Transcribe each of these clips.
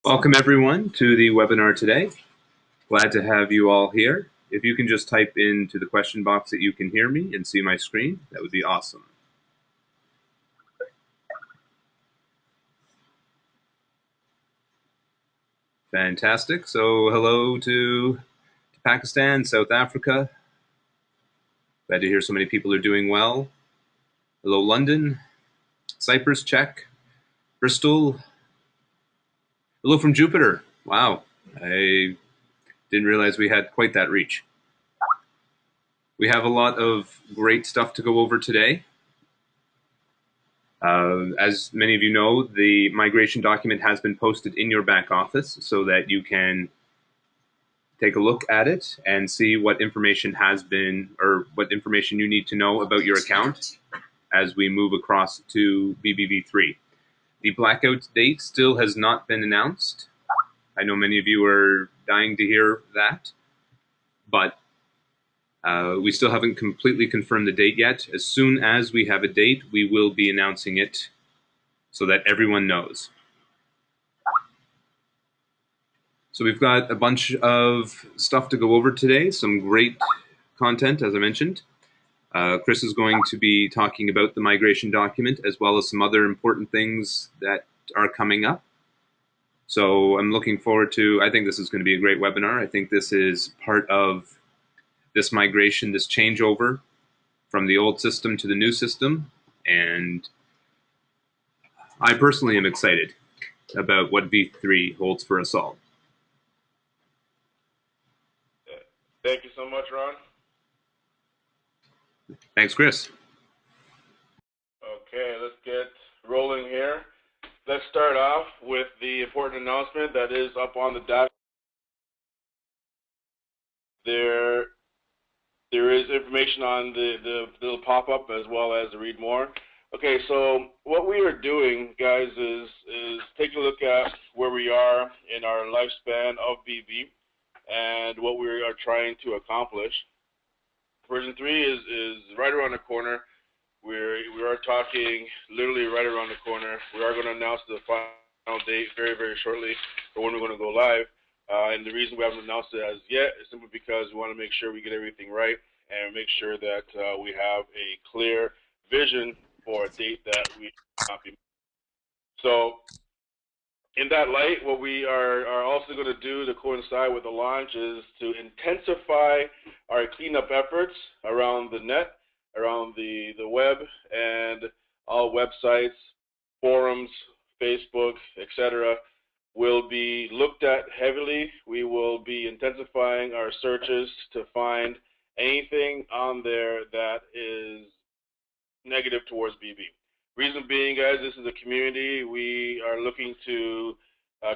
Welcome everyone to the webinar today. Glad to have you all here. If you can just type into the question box that you can hear me and see my screen, that would be awesome. Fantastic. So hello to Pakistan, South Africa. Glad to hear so many people are doing well. Hello London, Cyprus, Czech, Bristol. Hello from Jupiter. Wow, I didn't realize we had quite that reach. We have a lot of great stuff to go over today. As many of you know, the migration document has been posted in your back office so that you can take a look at it and see what information has been, or what information you need to know about your account as we move across to BBV3. The blackout date still has not been announced. I know many of you are dying to hear that, but we still haven't completely confirmed the date yet. As soon as we have a date, we will be announcing it so that everyone knows. So we've got a bunch of stuff to go over today, some great content, as I mentioned. Chris is going to be talking about the migration document as well as some other important things that are coming up. So I'm looking forward to, I think this is going to be a great webinar. I think this is part of this migration, this changeover from the old system to the new system. And I personally am excited about what V3 holds for us all. Thank you so much, Ron. Thanks, Chris. Okay, let's get rolling here. Let's start off with the important announcement that is up on the dash. There is information on the little pop-up as well as the read more. Okay, so what we are doing, guys, is taking a look at where we are in our lifespan of BB and what we are trying to accomplish. Version 3 is right around the corner. We are talking literally right around the corner. We are going to announce the final date very, very shortly for when we're going to go live. And the reason we haven't announced it as yet is simply because we want to make sure we get everything right and make sure that we have a clear vision for a date that we not be. So in that light, what we are also going to do to coincide with the launch is to intensify our cleanup efforts around the net, around the web, and all websites, forums, Facebook, etc. will be looked at heavily. We will be intensifying our searches to find anything on there that is negative towards BB. Reason being, guys, this is a community. We are looking to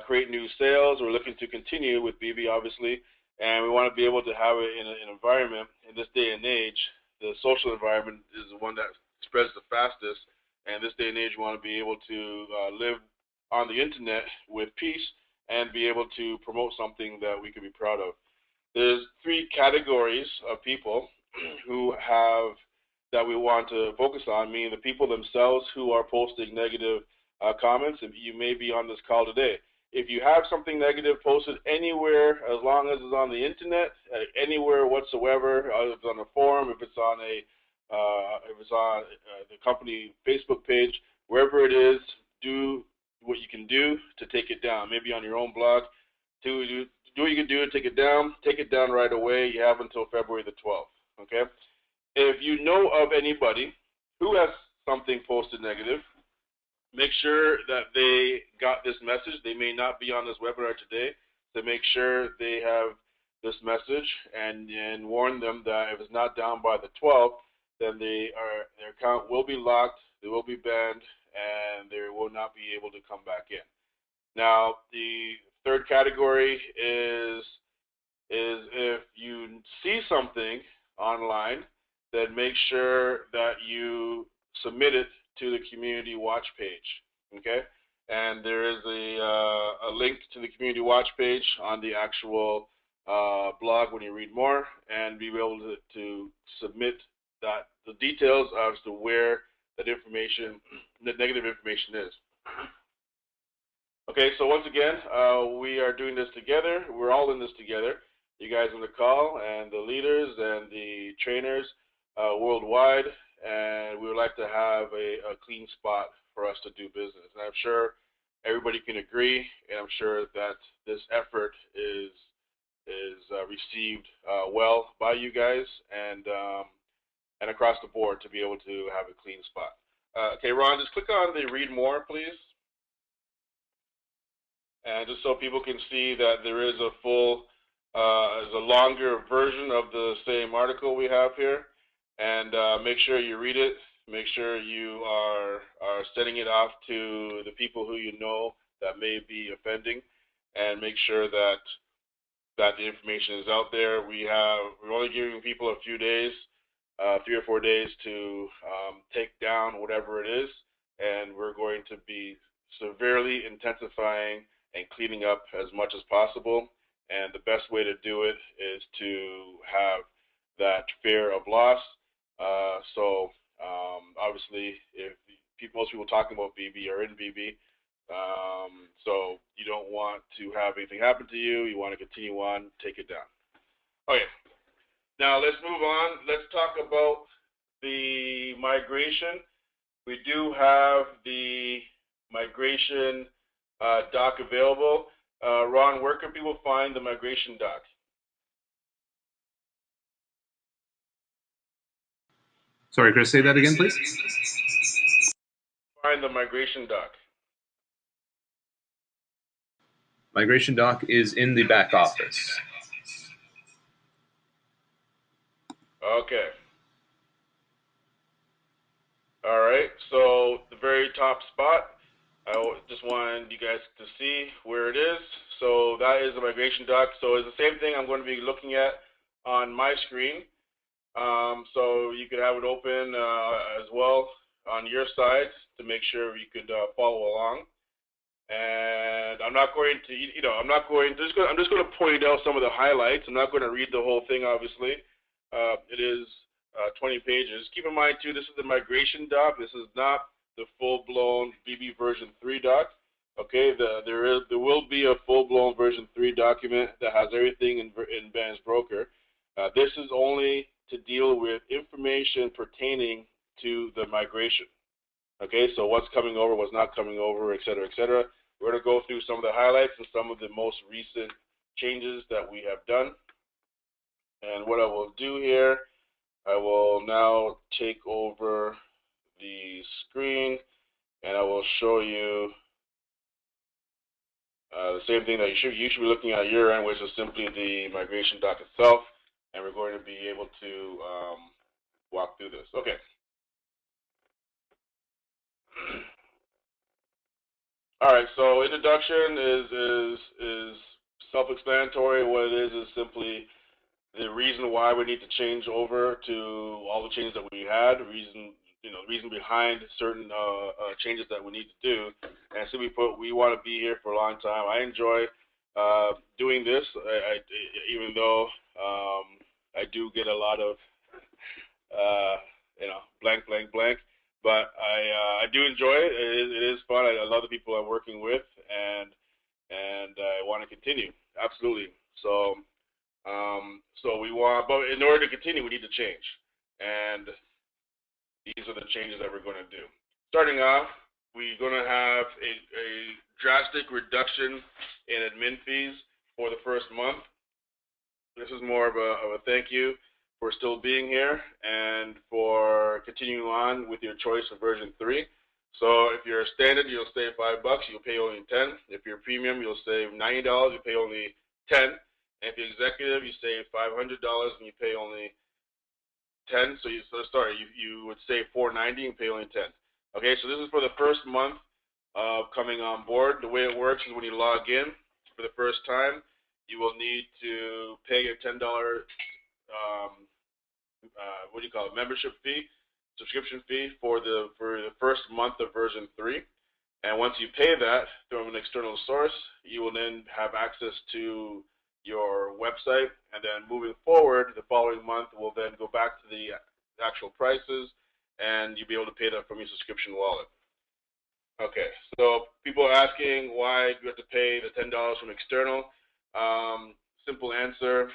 create new sales. We're looking to continue with BB, obviously, and we want to be able to have it in an environment. In this day and age, the social environment is the one that spreads the fastest, and this day and age, we want to be able to live on the internet with peace and be able to promote something that we can be proud of. There's 3 categories of people who have that we want to focus on, meaning the people themselves who are posting negative comments. If you may be on this call today, if you have something negative posted anywhere, as long as it's on the internet, anywhere whatsoever, if it's on a forum, if it's on the company Facebook page, wherever it is, do what you can do to take it down. Maybe on your own blog, do what you can do to take it down. Take it down right away. You have until February the 12th. Okay. If you know of anybody who has something posted negative, make sure that they got this message. They may not be on this webinar today, so make sure they have this message and warn them that if it's not down by the 12th, then their account will be locked, they will be banned, and they will not be able to come back in. Now, the third category is if you see something online, then make sure that you submit it to the community watch page, okay? And there is a link to the community watch page on the actual blog when you read more, and be able to submit the details as to where that information, the negative information is. Okay, so once again, we are doing this together. We're all in this together. You guys on the call and the leaders and the trainers worldwide, and we would like to have a clean spot for us to do business. And I'm sure everybody can agree, and I'm sure that this effort is received well by you guys and across the board to be able to have a clean spot. Okay, Ron, just click on the read more, please. And just so people can see that there is a full, is a longer version of the same article we have here. And make sure you read it. Make sure you are sending it off to the people who you know that may be offending, and make sure that the information is out there. We're only giving people a few days, 3 or 4 days to take down whatever it is, and we're going to be severely intensifying and cleaning up as much as possible. And the best way to do it is to have that fear of loss. Obviously, if most people talking about BB are in BB, so you don't want to have anything happen to you. You want to continue on, take it down. Okay, now let's move on. Let's talk about the migration. We do have the migration doc available. Ron, where can people find the migration doc? Sorry, Chris, say that again, please. Find the migration doc. Migration doc is in the back office. Okay. All right, so the very top spot, I just wanted you guys to see where it is. So that is the migration doc. So it's the same thing I'm going to be looking at on my screen. So you could have it open as well on your side to make sure you could follow along. And I'm not going to, I'm just going to point out some of the highlights. I'm not going to read the whole thing, obviously. It is 20 pages. Keep in mind, too, this is the migration doc. This is not the full-blown BB version 3 doc. Okay, there will be a full-blown version 3 document that has everything in Ben's broker. This is only to deal with information pertaining to the migration. Okay, so what's coming over, what's not coming over, et cetera, et cetera. We're going to go through some of the highlights and some of the most recent changes that we have done. And what I will do here, I will now take over the screen and I will show you the same thing that you should be looking at your end, which is simply the migration doc itself. And we're going to be able to walk through this. Okay. All right, so introduction is self-explanatory. What it is simply the reason why we need to change over to all the changes that we had. Reason behind certain changes that we need to do. And so we want to be here for a long time. I enjoy doing this, even though I do get a lot of blank, blank, blank. But I do enjoy it. It is fun. I love the people I'm working with, and I want to continue. Absolutely. So but in order to continue, we need to change, and these are the changes that we're going to do. Starting off, we're going to have a drastic reduction in admin fees for the first month. This is more of a thank you for still being here and for continuing on with your choice of version 3. So if you're standard, you'll save $5, you'll pay only 10. If you're premium, you'll save $90, you pay only 10. And if you're executive, you save $500 and you pay only 10. So you would save $490 and pay only 10. Okay, so this is for the first month of coming on board. The way it works is when you log in for the first time, you will need to pay your $10 membership fee, subscription fee for the first month of version 3. And once you pay that from an external source, you will then have access to your website, and then moving forward, the following month will then go back to the actual prices, and you'll be able to pay that from your subscription wallet. Okay, so people are asking why you have to pay the $10 from external. Simple answer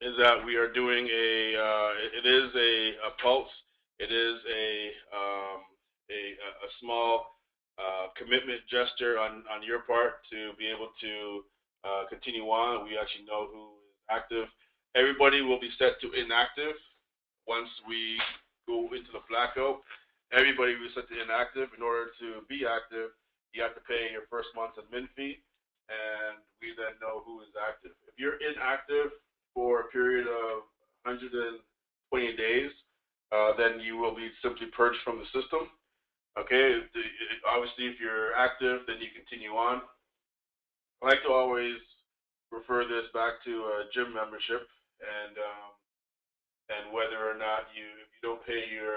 is that we are doing it is a pulse. It is a small commitment gesture on your part to be able to continue on. We actually know who is active. Everybody will be set to inactive once we go into the blackout. Everybody will be set to inactive. In order to be active, you have to pay your first month's admin fee, and we then know who is active. If you're inactive for a period of 120 days, then you will be simply purged from the system. Okay, obviously, if you're active, then you continue on. I like to always refer this back to a gym membership, and whether or not if you don't pay your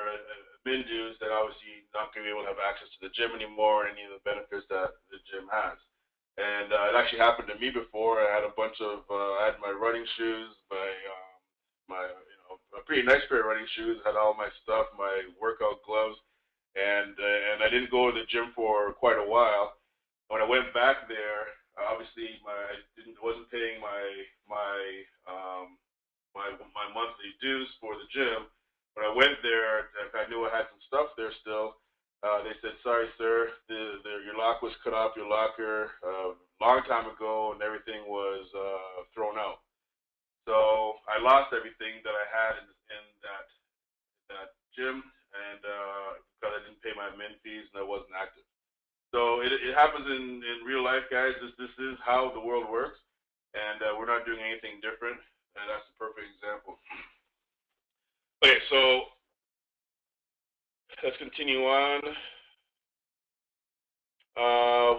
admin dues, then obviously you're not going to be able to have access to the gym anymore and any of the benefits that the gym has. And it actually happened to me before. I had a bunch of I had my running shoes, my a pretty nice pair of running shoes. Had all my stuff, my workout gloves, and I didn't go to the gym for quite a while. When I went back there, obviously I wasn't paying my monthly dues for the gym. When I went there, I knew I had some stuff there still. They said, "Sorry, sir, your lock was cut off your locker a long time ago, and everything was thrown out." So I lost everything that I had in that gym, and because I didn't pay my admin fees and I wasn't active. So it happens in real life, guys. This is how the world works, and we're not doing anything different. And that's the perfect example. Okay, so let's continue on.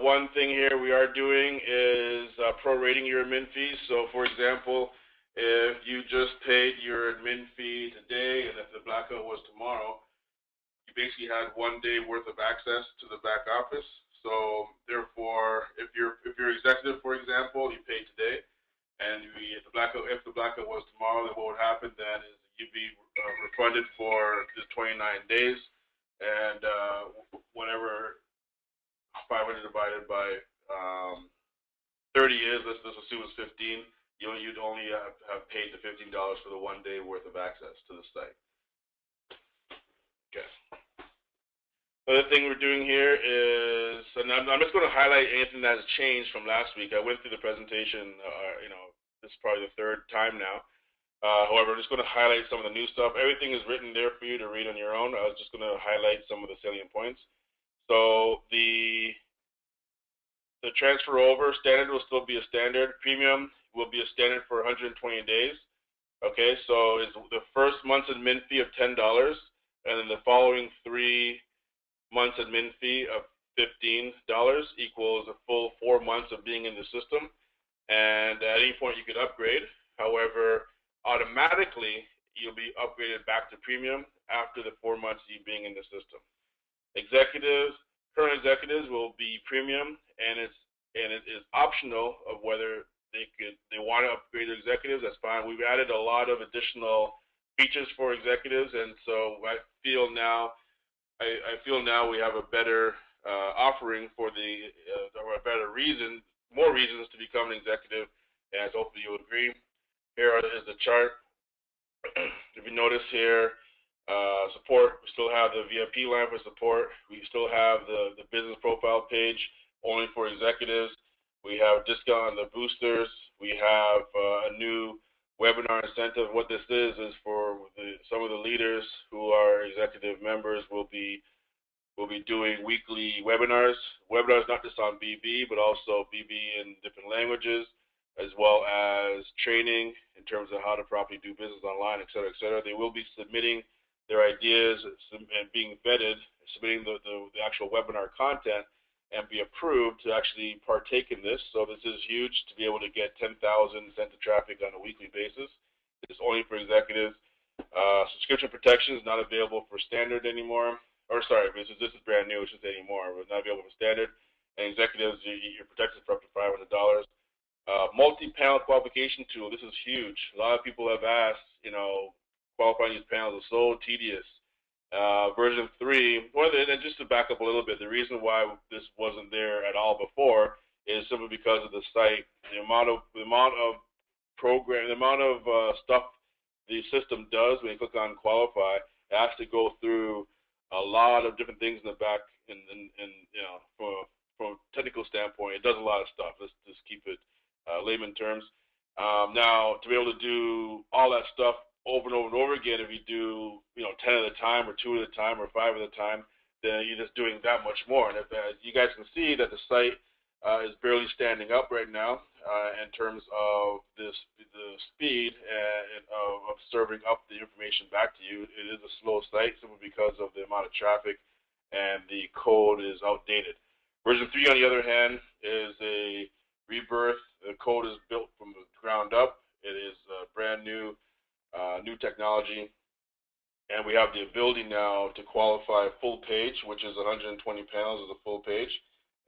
One thing here we are doing is prorating your admin fees. So, for example, if you just paid your admin fee today, and if the blackout was tomorrow, you basically had 1 day worth of access to the back office. So, therefore, if you're executive, for example, you pay today, and if the blackout was tomorrow, then what would happen then is you'd be refunded for the 29 days, and whatever 500 divided by 30 is, let's assume it's 15. You'd only have paid the $15 for the 1 day worth of access to the site. Okay. Another thing we're doing here is, and I'm just going to highlight anything that has changed from last week. I went through the presentation, this is probably the third time now. However, I'm just going to highlight some of the new stuff. Everything is written there for you to read on your own. I was just going to highlight some of the salient points. So the transfer over standard will still be a standard. Premium will be a standard for 120 days. Okay, so it's the first month's admin fee of $10, and then the following 3 months admin fee of $15 equals a full 4 months of being in the system. And at any point you could upgrade. However, automatically you'll be upgraded back to premium after the 4 months of you being in the system. Current executives will be premium, and it is optional of whether they want to upgrade their executives. That's fine. We've added a lot of additional features for executives, and so I feel now we have a better offering for or a better reason, more reasons to become an executive, as hopefully you'll agree. Here is the chart. If you notice here, support, we still have the VIP line for support. We still have the business profile page only for executives. We have discount on the boosters. We have a new webinar incentive. What this is for some of the leaders who are executive members will be doing weekly webinars. Webinars not just on BB, but also BB in different languages, as well as training in terms of how to properly do business online, et cetera, et cetera. They will be submitting their ideas and being vetted, submitting the actual webinar content, and be approved to actually partake in this. So this is huge to be able to get 10,000 sent to traffic on a weekly basis. It's only for executives. Subscription protection is not available for standard anymore. Or sorry, this is brand new. It shouldn't say anymore. But not available for standard. And executives, you're protected for up to $500. Multi-panel qualification tool. This is huge. A lot of people have asked, qualifying these panels is so tedious. Version 3, and just to back up a little bit, the reason why this wasn't there at all before is simply because of the site, the amount of program, the amount of stuff the system does when you click on qualify. It has to go through a lot of different things in the back, and from a technical standpoint, it does a lot of stuff. Let's just keep it layman terms. Now, to be able to do all that stuff over and over and over again, if you do 10 at a time, or 2 at a time, or 5 at a time, then you're just doing that much more. And if you guys can see that the site is barely standing up right now in terms of the speed of serving up the information back to you. It is a slow site simply because of the amount of traffic, and the code is outdated. Version 3, on the other hand, is a rebirth. The code is built from the ground up. It is brand new, new technology, and we have the ability now to qualify a full page, which is 120 panels as a full page,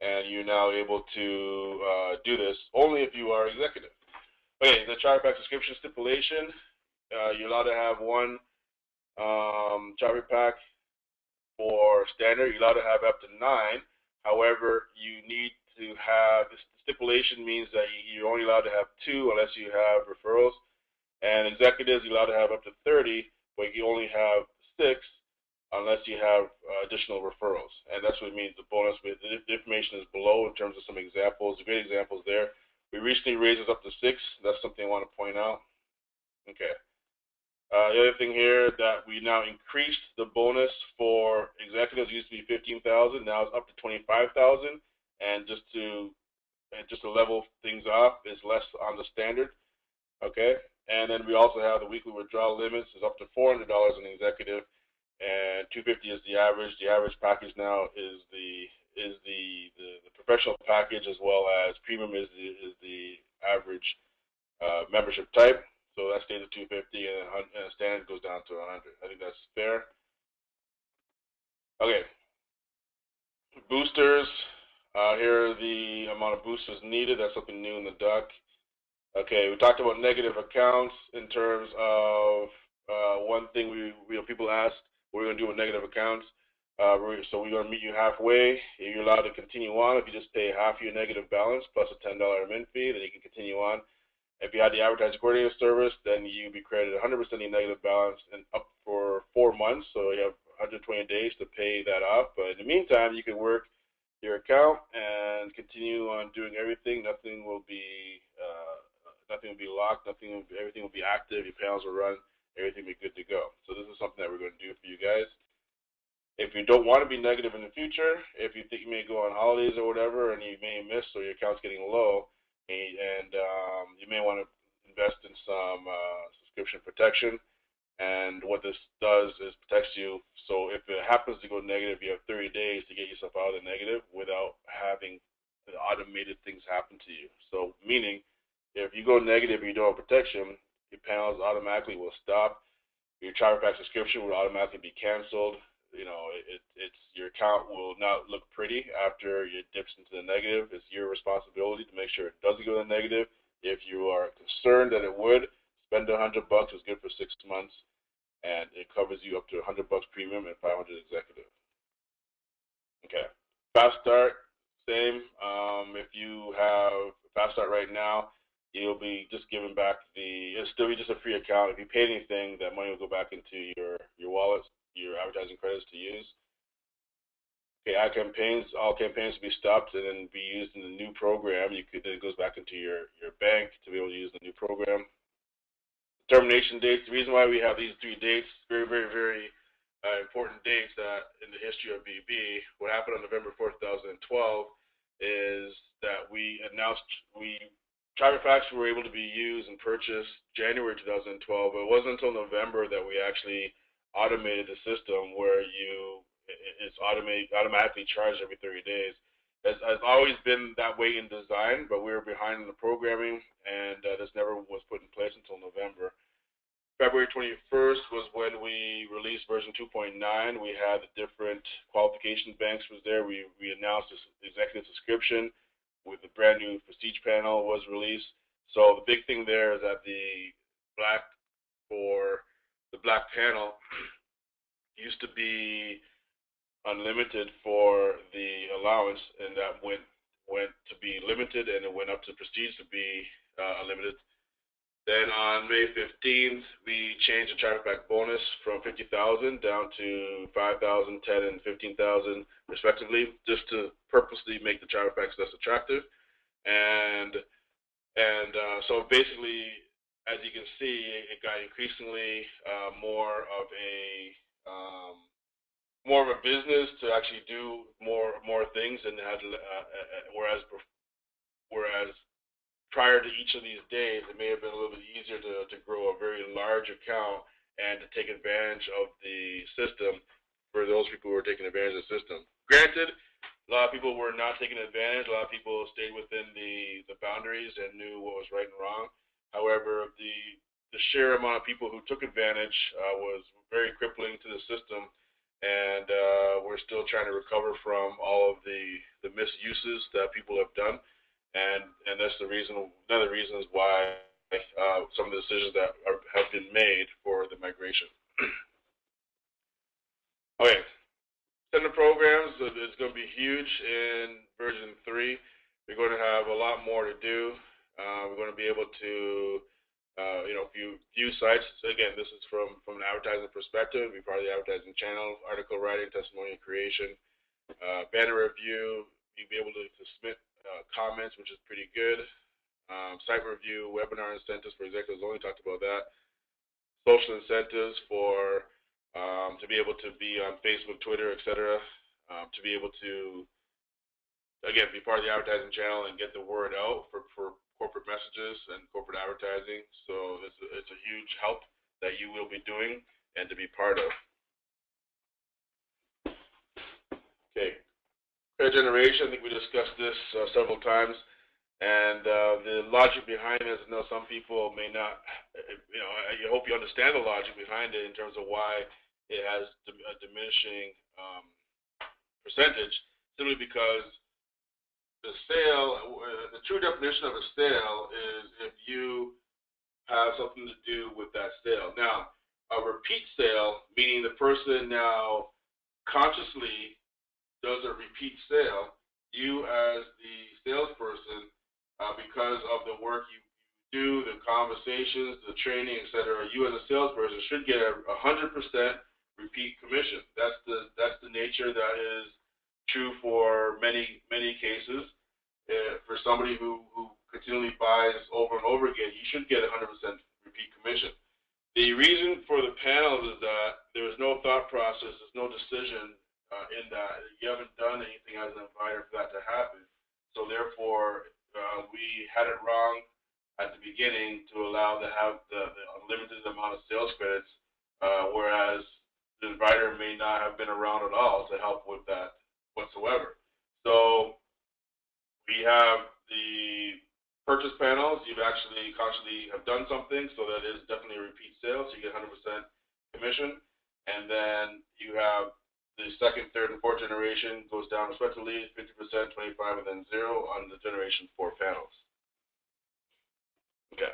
and you're now able to do this only if you are executive. Okay, the charter pack subscription stipulation, you're allowed to have one charter pack for standard. You're allowed to have up to 9. However, you need to have, this stipulation means that you're only allowed to have 2 unless you have referrals. And executives, you're allowed to have up to 30, but you only have 6 unless you have additional referrals. And that's what it means, the bonus. The information is below in terms of some examples, great examples there. We recently raised this up to 6. That's something I want to point out. Okay. The other thing here, that we now increased the bonus for executives. It used to be 15,000, now it's up to 25,000. And just to level things off, is less on the standard. Okay. And then we also have the weekly withdrawal limits is up to $400 an executive, and $250 is the average. The average package now is the professional package, as well as premium is the average membership type. So that stays at $250, and standard goes down to $100. I think that's fair. Okay. Boosters. Here are the amount of boosters needed. That's something new in the doc. Okay, we talked about negative accounts in terms of one thing people asked, what are we going to do with negative accounts? So we're going to meet you halfway. You're allowed to continue on if you just pay half your negative balance plus a $10 admin fee, then you can continue on. If you had the advertising coordinator service, then you'd be credited 100% of your negative balance and up for 4 months, so you have 120 days to pay that off. But in the meantime, you can work your account and continue on doing everything. Nothing will be locked. Everything will be active. Your panels will run. Everything will be good to go. So this is something that we're going to do for you guys. If you don't want to be negative in the future, if you think you may go on holidays or whatever, and you may miss, or your account's getting low, and you may want to invest in some subscription protection. And what this does is protects you. So if it happens to go negative, you have 30 days to get yourself out of the negative without having the automated things happen to you. So meaning, if you go negative and you don't have protection, your panels automatically will stop. Your charter pack subscription will automatically be canceled. Your account will not look pretty after it dips into the negative. It's your responsibility to make sure it doesn't go to the negative. If you are concerned that it would, spend $100. It's good for 6 months, and it covers you up to $100 premium and $500 executive. Okay, fast start, same. If you have fast start right now, you'll be just giving back it'll still be just a free account. If you pay anything, that money will go back into your wallets, your advertising credits to use. Okay, all campaigns will be stopped and then be used in the new program. Then it goes back into your bank to be able to use the new program. Termination dates. The reason why we have these 3 dates, very, very, very important dates in the history of BB. What happened on November 4th, 2012 is that we announced charter packs were able to be used and purchased January 2012, but it wasn't until November that we actually automated the system where it's automatically charged every 30 days. Has always been that way in design, but we were behind in the programming, and this never was put in place until November. February 21st was when we released version 2.9. We had the different qualification banks was there. We announced this executive subscription with the brand new Prestige panel was released. So the big thing there is that the black panel used to be unlimited for the allowance, and that went to be limited, and it went up to prestige to be unlimited. Then on May 15th, we changed the traffic pack bonus from 50,000 down to 5,000, 10, and 15,000 respectively, just to purposely make the traffic packs less attractive. And so basically, as you can see, it got increasingly um, more of a business to actually do more things, and had whereas prior to each of these days, it may have been a little bit easier to grow a very large account and to take advantage of the system for those people who were taking advantage of the system. Granted, a lot of people were not taking advantage. A lot of people stayed within the boundaries and knew what was right and wrong. However, the sheer amount of people who took advantage was very crippling to the system, and we're still trying to recover from all of the misuses that people have done, and that's one of the reasons why some of the decisions that have been made for the migration. Okay, center programs is going to be huge in version 3. We're going to have a lot more to do. We're going to be able to, view sites. So again, this is from an advertising perspective. Be part of the advertising channel, article writing, testimonial creation, banner review. You'll be able to submit comments, which is pretty good. Site review, webinar incentives for executives. Only talked about that. Social incentives for to be able to be on Facebook, Twitter, etc. To be able to, again, be part of the advertising channel and get the word out for corporate messages and corporate advertising. So it's a huge help that you will be doing and to be part of. Okay, credit generation. I think we discussed this several times. And the logic behind it, I know some people may not, I hope you understand the logic behind it in terms of why it has a diminishing percentage, simply because the sale, the true definition of a sale is if you have something to do with that sale. Now, a repeat sale, meaning the person now consciously does a repeat sale, you as the salesperson, because of the work you do, the conversations, the training, etc., you as a salesperson should get a 100% repeat commission. That's the nature that is true for many cases. For somebody who continually buys over and over again, you should get 100% repeat commission. The reason for the panels is that there is no thought process, there's no decision in that. You haven't done anything as an inviter for that to happen. So therefore, we had it wrong at the beginning to allow to have the unlimited amount of sales credits, whereas the inviter may not have been around at all to help with that whatsoever. So we have the purchase panels. You've actually consciously have done something, so that is definitely a repeat sale, so you get 100% commission. And then you have the second, third, and fourth generation goes down respectively, 50%, 25, and then 0 on the generation 4 panels. Okay.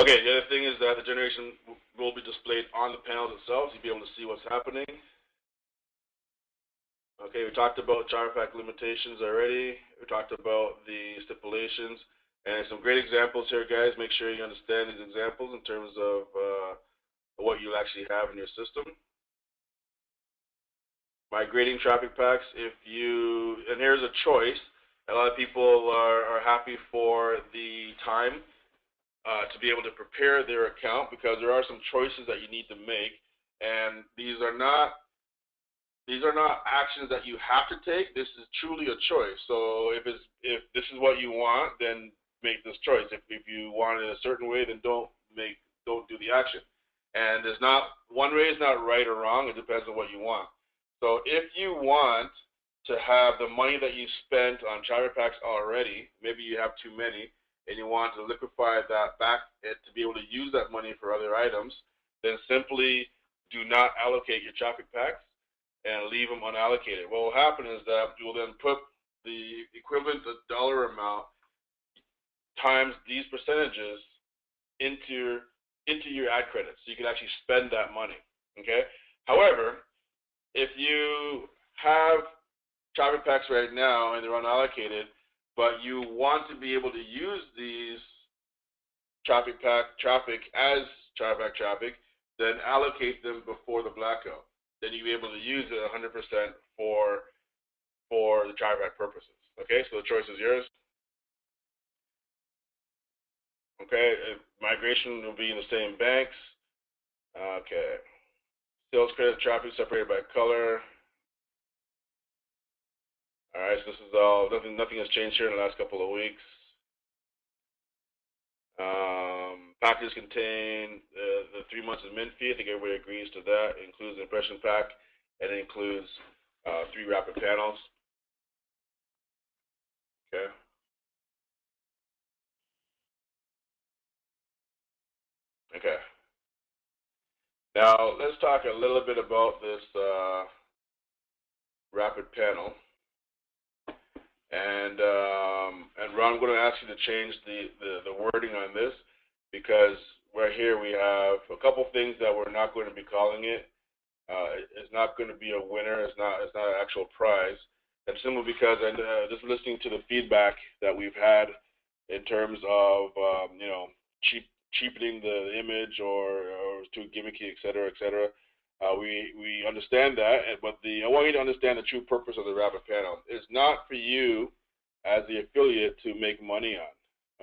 Okay, the other thing is that the generation will be displayed on the panels themselves. You'll be able to see what's happening. Okay, we talked about traffic pack limitations already. We talked about the stipulations. And some great examples here, guys. Make sure you understand these examples in terms of what you actually have in your system. Migrating traffic packs. And here's a choice. A lot of people are happy for the time to be able to prepare their account, because there are some choices that you need to make, and these are not actions that you have to take. This is truly a choice. So if this is what you want, then make this choice. If you want it a certain way, then don't do the action. And there's not one way is not right or wrong. It depends on what you want. So if you want to have the money that you spent on traffic packs already, maybe you have too many, and you want to liquefy that back to be able to use that money for other items, then simply do not allocate your traffic packs and leave them unallocated. What will happen is that you will then put the equivalent dollar amount times these percentages into into your ad credits, so you can actually spend that money. Okay. However, if you have traffic packs right now and they're unallocated, but you want to be able to use these traffic as traffic, then allocate them before the blackout. Then you'll be able to use it 100% for the traffic purposes. Okay, so the choice is yours. Okay, migration will be in the same banks. Okay, sales credit traffic separated by color. All right, so this is all, nothing has changed here in the last couple of weeks. Packages contain the 3 months of mint fee. I think everybody agrees to that. It includes the impression pack, and it includes 3 rapid panels. Okay. Okay. Now let's talk a little bit about this rapid panel. And Ron, I'm going to ask you to change the wording on this, because right here we have a couple things that we're not going to be calling it. It's not going to be a winner. It's not an actual prize. And simply because just listening to the feedback that we've had in terms of cheapening the image or too gimmicky, et cetera, et cetera. We understand that, but I want you to understand the true purpose of the rapid panel. It's not for you as the affiliate to make money on.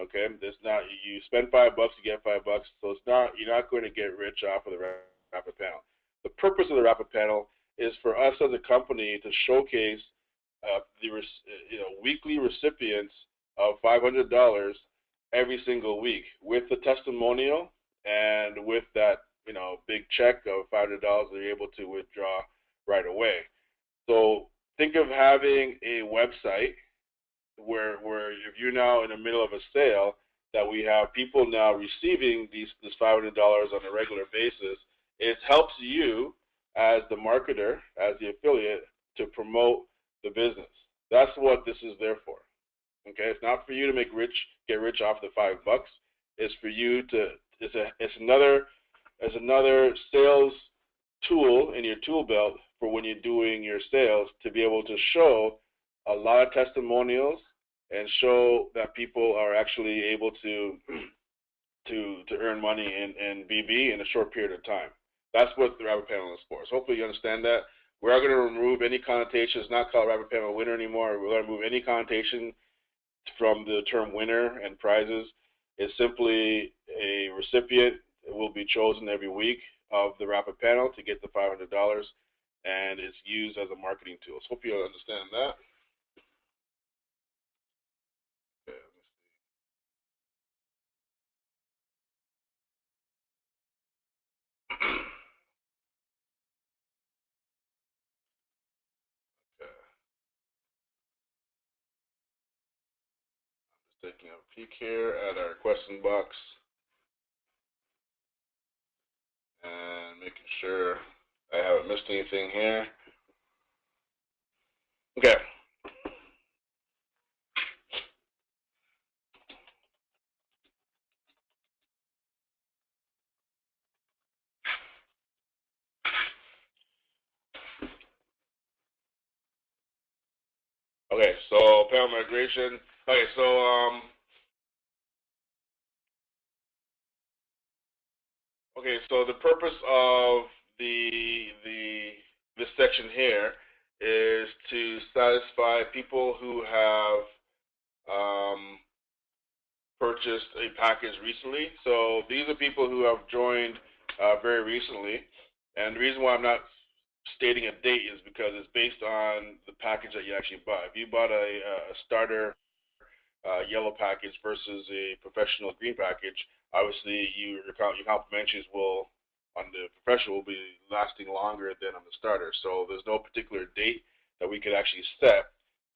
Okay, it's not. You spend $5, you get $5, so it's not. You're not going to get rich off of the rapid panel. The purpose of the rapid panel is for us as a company to showcase the weekly recipients of $500 every single week with the testimonial and with that big check of $500 that you're able to withdraw right away. So think of having a website where if you're now in the middle of a sale, that we have people now receiving this $500 on a regular basis. It helps you as the marketer, as the affiliate, to promote the business. That's what this is there for. Okay, it's not for you to get rich off the $5. It's for you to. It's another sales tool in your tool belt for when you're doing your sales, to be able to show a lot of testimonials and show that people are actually able to earn money in BB in a short period of time. That's what the rapid panel is for. So hopefully you understand that. We are going to remove any connotation. It's not called rapid panel winner anymore. We're going to remove any connotation from the term winner and prizes. It's simply a recipient will be chosen every week of the rapid panel to get the $500, and it's used as a marketing tool. So hope you understand that. Okay, okay. Just taking a peek here at our question box and making sure I haven't missed anything here. Okay. Okay, so panel migration. Okay, so the purpose of this section here is to satisfy people who have purchased a package recently. So these are people who have joined very recently, and the reason why I'm not stating a date is because it's based on the package that you actually bought. If you bought a starter yellow package versus a professional green package, obviously your complimentaries will on the professional will be lasting longer than on the starter. So there's no particular date that we could actually set.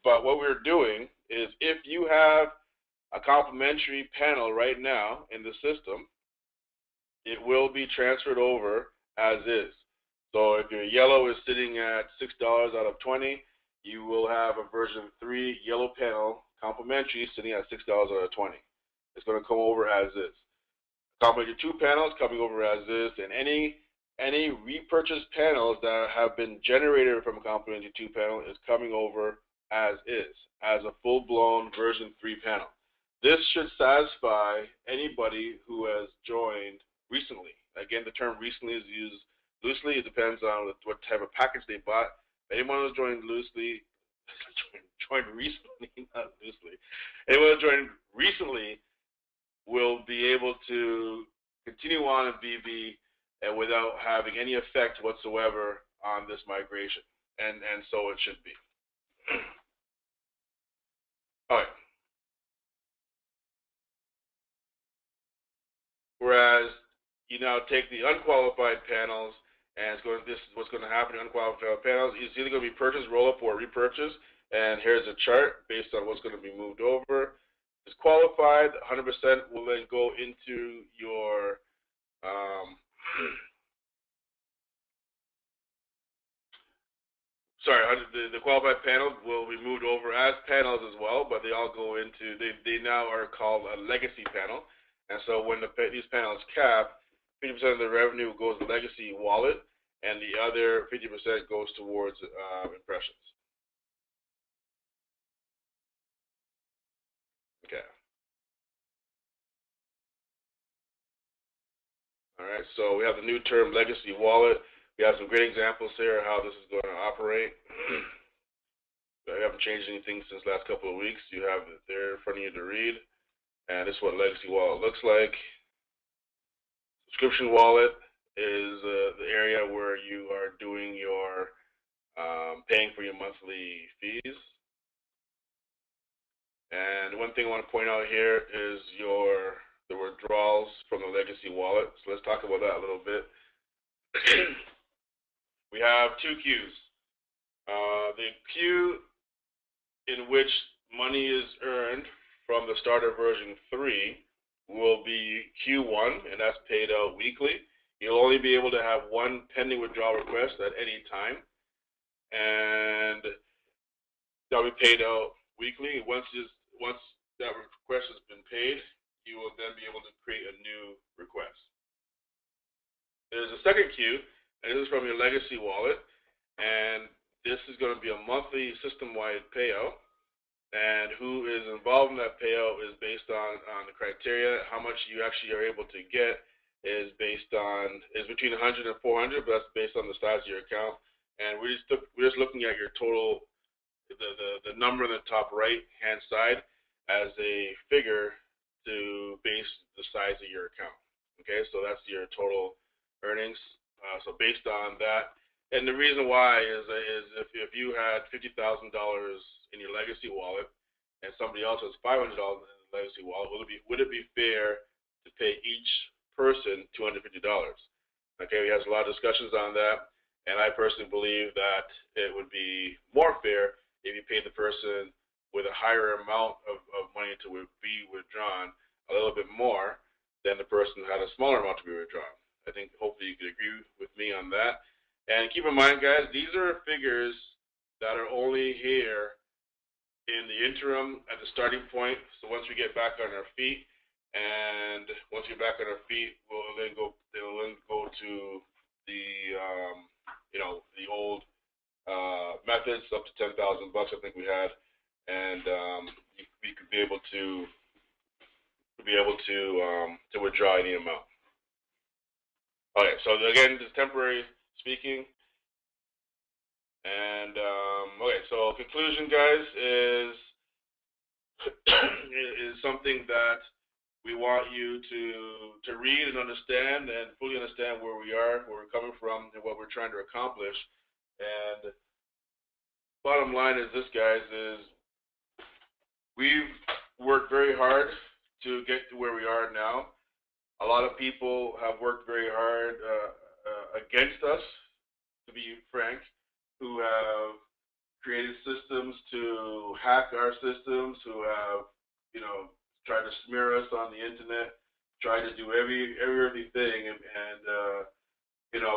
But what we're doing is, if you have a complimentary panel right now in the system, it will be transferred over as is. So if your yellow is sitting at $6 out of 20, you will have a version 3 yellow panel complimentary sitting at $6 out of 20. It's going to come over as is. Complemented 2 panels coming over as is, and any repurchased panels that have been generated from a complemented 2 panel is coming over as is, as a full-blown version 3 panel. This should satisfy anybody who has joined recently. Again, the term recently is used loosely. It depends on what type of package they bought. If anyone who's joined loosely, joined recently, not loosely, anyone who joined recently will be able to continue on in BB and without having any effect whatsoever on this migration. And so it should be. All right. Whereas you now take the unqualified panels, and this is what's going to happen to unqualified panels. It's either going to be purchased, roll up, or repurchase. And here's a chart based on what's going to be moved over. It's qualified, 100% will then go into your the qualified panels will be moved over as panels as well, but they all go into, they now are called a legacy panel. And so when these panels cap, 50% of the revenue goes to legacy wallet, and the other 50% goes towards impressions. Okay. All right, so we have the new term legacy wallet. We have some great examples here how this is going to operate. I haven't changed anything since the last couple of weeks. You have it there in front of you to read. And this is what legacy wallet looks like. Subscription wallet is the area where you are doing your paying for your monthly fees. And one thing I want to point out here is the withdrawals from the legacy wallet. So let's talk about that a little bit. We have 2 queues. The queue in which money is earned from the starter version 3 will be Q1, and that's paid out weekly. You'll only be able to have 1 pending withdrawal request at any time, and that'll be paid out weekly. Once that request has been paid, you will then be able to create a new request. There's a second queue, and this is from your legacy wallet, and this is going to be a monthly system-wide payout. And who is involved in that payout is based on the criteria. How much you actually are able to get is between 100 and 400, but that's based on the size of your account. And we're just looking at your total, the number on the top right hand side as a figure to base the size of your account. Okay, so that's your total earnings. So based on that, and the reason why is if you had $50,000 in your legacy wallet and somebody else has $500 in the legacy wallet, would it be fair to pay each person $250? Okay, we had a lot of discussions on that, and I personally believe that it would be more fair if you paid the person with a higher amount of money to be withdrawn a little bit more than the person who had a smaller amount to be withdrawn. I think hopefully you could agree with me on that. And keep in mind, guys, these are figures that are only here in the interim at the starting point. So once we get back on our feet, and once we get back on our feet, they'll then go to the the old methods up to $10,000 I think we had, and we could be able to withdraw any amount. Okay, so again, this is temporary speaking. And okay, so conclusion, guys, is something that we want you to read and understand and fully understand where we are, where we're coming from, and what we're trying to accomplish. And bottom line is this, guys, is we've worked very hard to get to where we are now. A lot of people have worked very hard against us, to be frank, who have created systems to hack our systems, who have, tried to smear us on the internet, tried to do everything, and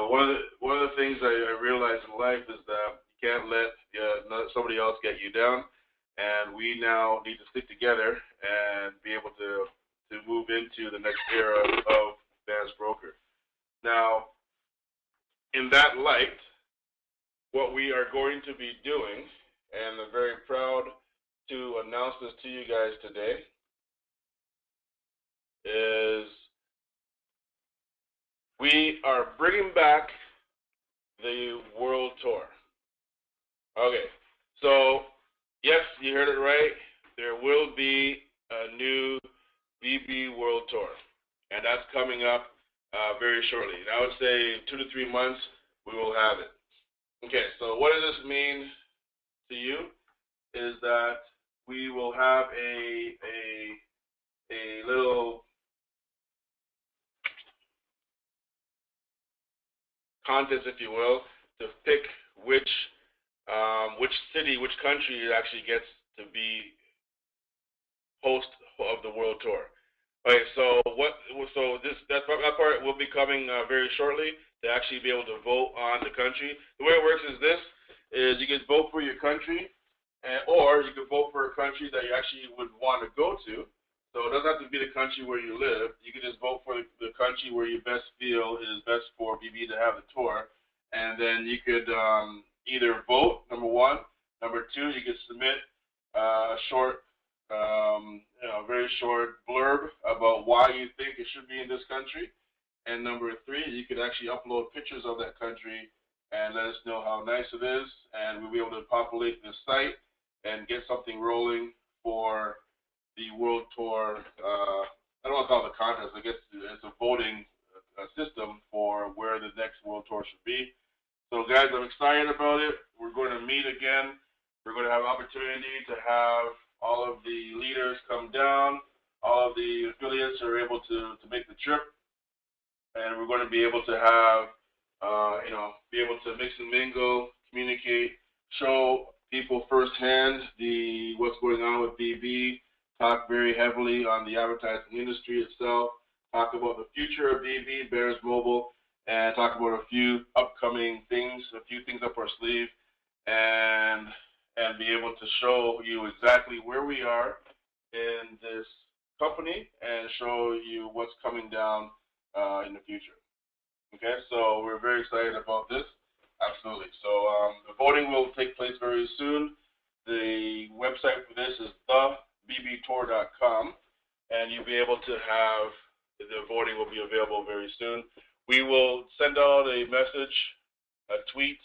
one of the things I realized in life is that you can't let somebody else get you down, and we now need to stick together and be able to to move into the next era of Vans Broker. Now, in that light, what we are going to be doing, and I'm very proud to announce this to you guys today, is we are bringing back the World Tour. Okay, so yes, you heard it right. There will be a new BB World Tour, and that's coming up very shortly. And I would say 2 to 3 months we will have it. Okay, so what does this mean to you? Is that we will have a little contest, if you will, to pick which city, which country actually gets to be host of the World Tour. Okay, so that part will be coming very shortly to actually be able to vote on the country. The way it works is this: is you can vote for your country, or you can vote for a country that you actually would want to go to. So it doesn't have to be the country where you live. You can just vote for the country where you best feel is best for BB to have the tour, and then you could either vote, number one. Number two, you could submit a short, very short blurb about why you think it should be in this country. And number three, you could actually upload pictures of that country and let us know how nice it is, and we'll be able to populate the site and get something rolling for the World Tour. I don't want to call it a contest. I guess it's a voting system for where the next World Tour should be. So, guys, I'm excited about it. We're going to meet again. We're going to have an opportunity to have all of the leaders come down. All of the affiliates are able to make the trip, and we're going to be able to have, be able to mix and mingle, communicate, show people firsthand what's going on with BB, talk very heavily on the advertising industry itself, talk about the future of BB, Bears Mobile, and talk about a few upcoming things, a few things up our sleeve, and be able to show you exactly where we are in this company and show you what's coming down in the future. Okay, so we're very excited about this. Absolutely. So the voting will take place very soon. The website for this is thebbtour.com, and you'll be able to have the voting will be available very soon. We will send out a message, a tweet,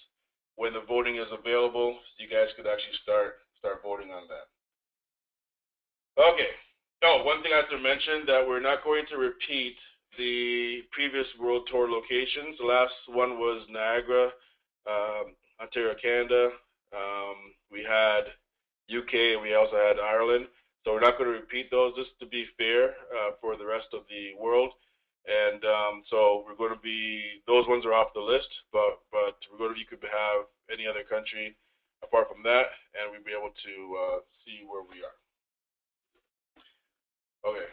when the voting is available, so you guys could actually start voting on that. Okay. Oh, one thing I have to mention, that we're not going to repeat the previous World Tour locations. The last one was Niagara, Ontario, Canada. We had UK, and we also had Ireland. So we're not going to repeat those, just to be fair for the rest of the world. And so we're going to be, those ones are off the list, but you could have any other country apart from that, and we'll be able to see where we are. Okay.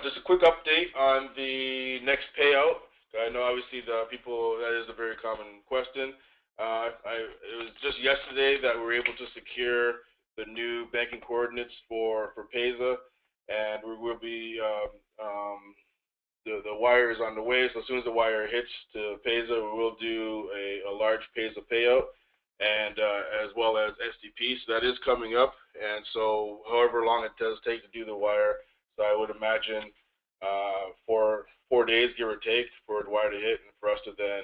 Just a quick update on the next payout. I know obviously that is a very common question. It was just yesterday that we were able to secure the new banking coordinates for PESA, and we will be the wire is on the way. So as soon as the wire hits to PESA, we will do a large PESA payout, and as well as SDP. So that is coming up, and so however long it does take to do the wire, so I would imagine for 4 days, give or take, for the wire to hit, and for us to then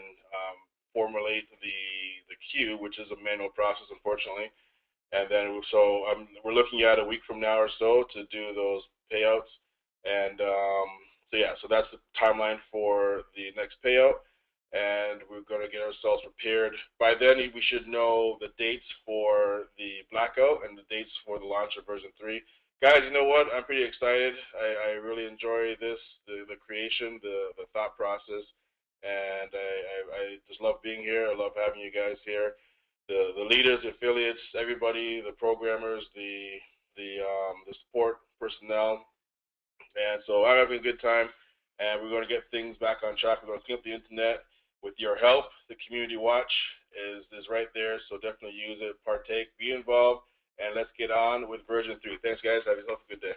formulate the queue, which is a manual process, unfortunately. And then we're looking at a week from now or so to do those payouts. And so that's the timeline for the next payout. And we're going to get ourselves prepared. By then, we should know the dates for the blackout and the dates for the launch of version 3. Guys, you know what? I'm pretty excited. I really enjoy this, the creation, the thought process, and I just love being here. I love having you guys here. The leaders, the affiliates, everybody, the programmers, the support personnel, and so I'm having a good time. And we're going to get things back on track. We're going to clean up the internet with your help. The community watch is right there, so definitely use it, partake, be involved, and let's get on with version 3. Thanks, guys. Have yourself a good day.